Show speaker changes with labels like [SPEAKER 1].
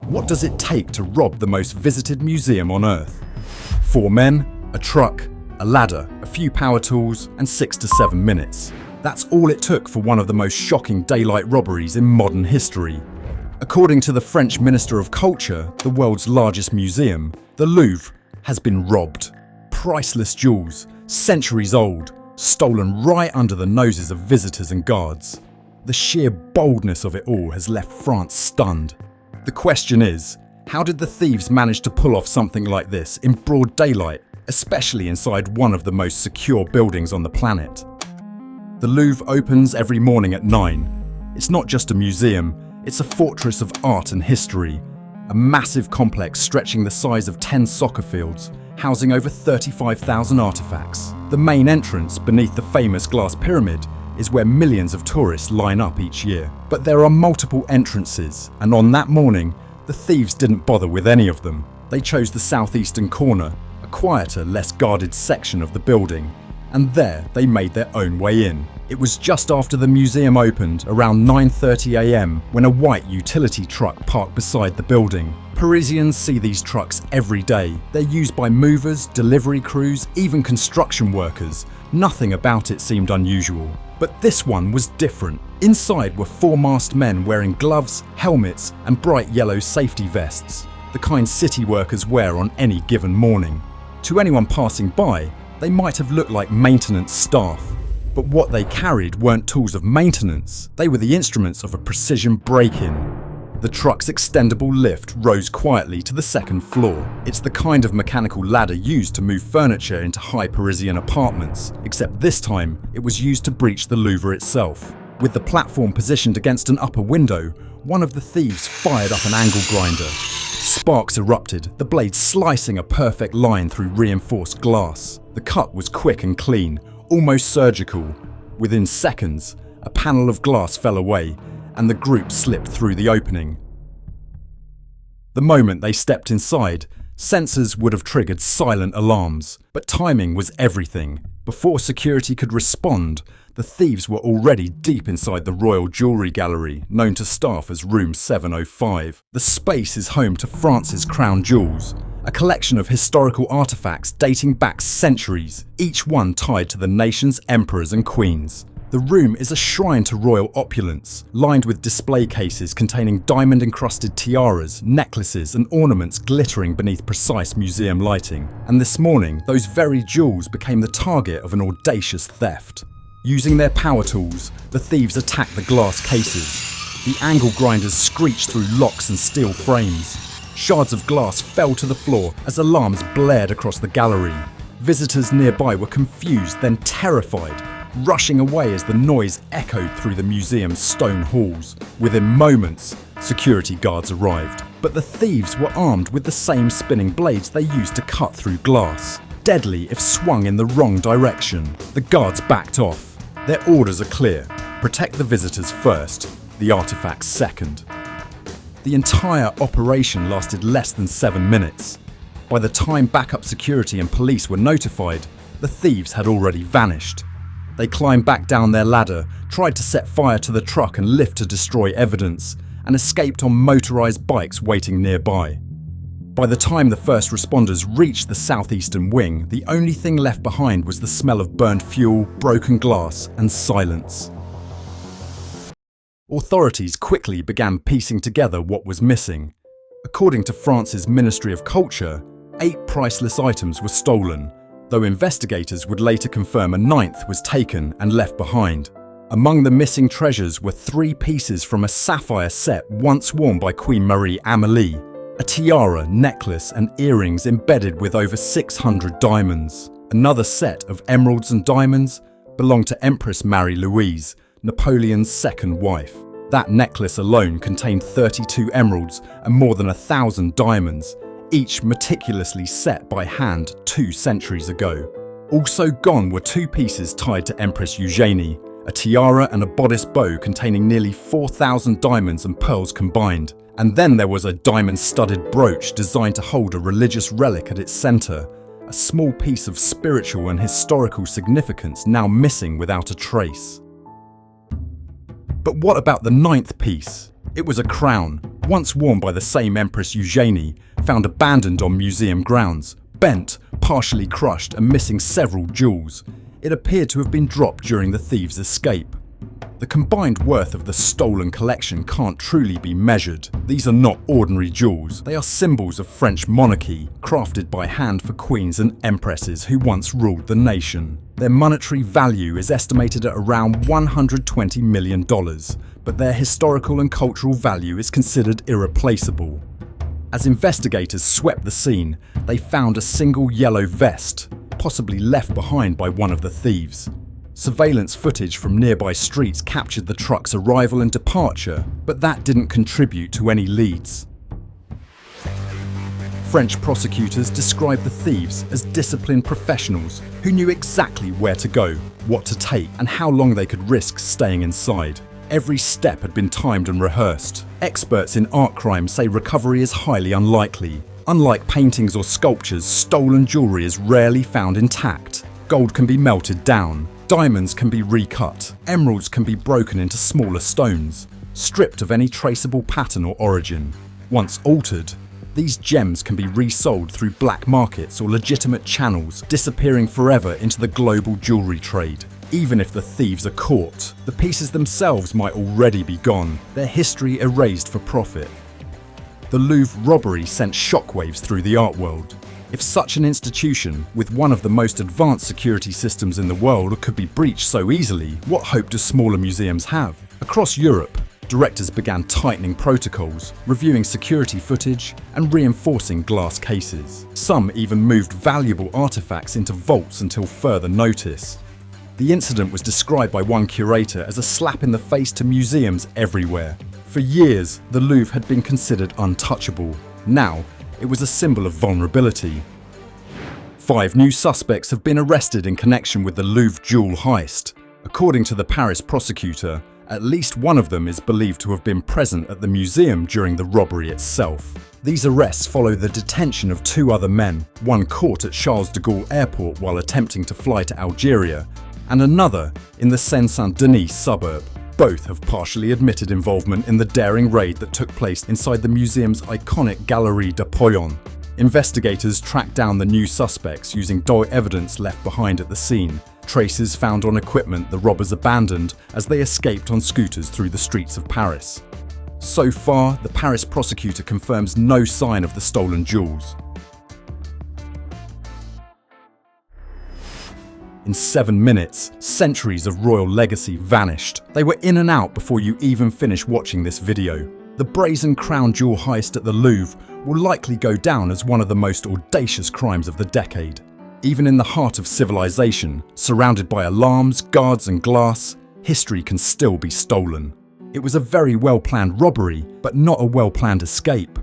[SPEAKER 1] What does it take to rob the most visited museum on Earth? 4 men, a truck, a ladder, a few power tools, and 6 to 7 minutes. That's all it took for one of the most shocking daylight robberies in modern history. According to the French Minister of Culture, the world's largest museum, the Louvre, has been robbed. Priceless jewels, centuries old, stolen right under the noses of visitors and guards. The sheer boldness of it all has left France stunned. The question is, how did the thieves manage to pull off something like this in broad daylight, especially inside one of the most secure buildings on the planet? The Louvre opens every morning at 9. It's not just a museum, it's a fortress of art and history. A massive complex stretching the size of 10 soccer fields, housing over 35,000 artifacts. The main entrance, beneath the famous glass pyramid, is where millions of tourists line up each year. But there are multiple entrances, and on that morning, the thieves didn't bother with any of them. They chose the southeastern corner, a quieter, less guarded section of the building, and there they made their own way in. It was just after the museum opened, around 9:30 AM, when a white utility truck parked beside the building. Parisians see these trucks every day. They're used by movers, delivery crews, even construction workers. Nothing about it seemed unusual. But this one was different. Inside were 4 masked men wearing gloves, helmets, and bright yellow safety vests, the kind city workers wear on any given morning. To anyone passing by, they might have looked like maintenance staff. But what they carried weren't tools of maintenance, they were the instruments of a precision break-in. The truck's extendable lift rose quietly to the 2nd floor. It's the kind of mechanical ladder used to move furniture into high Parisian apartments, except this time it was used to breach the Louvre itself. With the platform positioned against an upper window, one of the thieves fired up an angle grinder. Sparks erupted, the blade slicing a perfect line through reinforced glass. The cut was quick and clean, almost surgical. Within seconds, a panel of glass fell away, and the group slipped through the opening. The moment they stepped inside, sensors would have triggered silent alarms, but timing was everything. Before security could respond, the thieves were already deep inside the Royal Jewellery Gallery, known to staff as Room 705. The space is home to France's crown jewels, a collection of historical artifacts dating back centuries, each one tied to the nation's emperors and queens. The room is a shrine to royal opulence, lined with display cases containing diamond-encrusted tiaras, necklaces, and ornaments glittering beneath precise museum lighting. And this morning, those very jewels became the target of an audacious theft. Using their power tools, the thieves attacked the glass cases. The angle grinders screeched through locks and steel frames. Shards of glass fell to the floor as alarms blared across the gallery. Visitors nearby were confused, then terrified, rushing away as the noise echoed through the museum's stone halls. Within moments, security guards arrived, but the thieves were armed with the same spinning blades they used to cut through glass. Deadly if swung in the wrong direction. The guards backed off. Their orders are clear: protect the visitors first, the artifacts second. The entire operation lasted less than 7 minutes. By the time backup security and police were notified, the thieves had already vanished. They climbed back down their ladder, tried to set fire to the truck and lift to destroy evidence, and escaped on motorised bikes waiting nearby. By the time the first responders reached the southeastern wing, the only thing left behind was the smell of burned fuel, broken glass, and silence. Authorities quickly began piecing together what was missing. According to France's Ministry of Culture, 8 priceless items were stolen, though investigators would later confirm a 9th was taken and left behind. Among the missing treasures were 3 pieces from a sapphire set once worn by Queen Marie Amélie, a tiara, necklace and earrings embedded with over 600 diamonds. Another set of emeralds and diamonds belonged to Empress Marie-Louise, Napoleon's second wife. That necklace alone contained 32 emeralds and more than 1,000 diamonds, each meticulously set by hand 2 centuries ago. Also gone were 2 pieces tied to Empress Eugénie, a tiara and a bodice bow containing nearly 4,000 diamonds and pearls combined. And then there was a diamond-studded brooch designed to hold a religious relic at its centre, a small piece of spiritual and historical significance now missing without a trace. But what about the 9th piece? It was a crown, once worn by the same Empress Eugénie, found abandoned on museum grounds, bent, partially crushed and missing several jewels. It appeared to have been dropped during the thieves' escape. The combined worth of the stolen collection can't truly be measured. These are not ordinary jewels. They are symbols of French monarchy, crafted by hand for queens and empresses who once ruled the nation. Their monetary value is estimated at around $120 million, but their historical and cultural value is considered irreplaceable. As investigators swept the scene, they found a single yellow vest, possibly left behind by one of the thieves. Surveillance footage from nearby streets captured the truck's arrival and departure, but that didn't contribute to any leads. French prosecutors described the thieves as disciplined professionals who knew exactly where to go, what to take, and how long they could risk staying inside. Every step had been timed and rehearsed. Experts in art crime say recovery is highly unlikely. Unlike paintings or sculptures, stolen jewelry is rarely found intact. Gold can be melted down. Diamonds can be recut. Emeralds can be broken into smaller stones, stripped of any traceable pattern or origin. Once altered, these gems can be resold through black markets or legitimate channels, disappearing forever into the global jewelry trade. Even if the thieves are caught, the pieces themselves might already be gone, their history erased for profit. The Louvre robbery sent shockwaves through the art world. If such an institution, with one of the most advanced security systems in the world, could be breached so easily, what hope do smaller museums have? Across Europe, directors began tightening protocols, reviewing security footage, and reinforcing glass cases. Some even moved valuable artifacts into vaults until further notice. The incident was described by one curator as a slap in the face to museums everywhere. For years, the Louvre had been considered untouchable. Now, it was a symbol of vulnerability. 5 new suspects have been arrested in connection with the Louvre jewel heist. According to the Paris prosecutor, at least one of them is believed to have been present at the museum during the robbery itself. These arrests follow the detention of 2 other men, one caught at Charles de Gaulle Airport while attempting to fly to Algeria, and another in the Seine-Saint-Denis suburb. Both have partially admitted involvement in the daring raid that took place inside the museum's iconic Galerie d'Apollon. Investigators tracked down the new suspects using evidence left behind at the scene, traces found on equipment the robbers abandoned as they escaped on scooters through the streets of Paris. So far, the Paris prosecutor confirms no sign of the stolen jewels. In 7 minutes, centuries of royal legacy vanished. They were in and out before you even finished watching this video. The brazen crown jewel heist at the Louvre will likely go down as one of the most audacious crimes of the decade. Even in the heart of civilization, surrounded by alarms, guards and glass, history can still be stolen. It was a very well-planned robbery, but not a well-planned escape.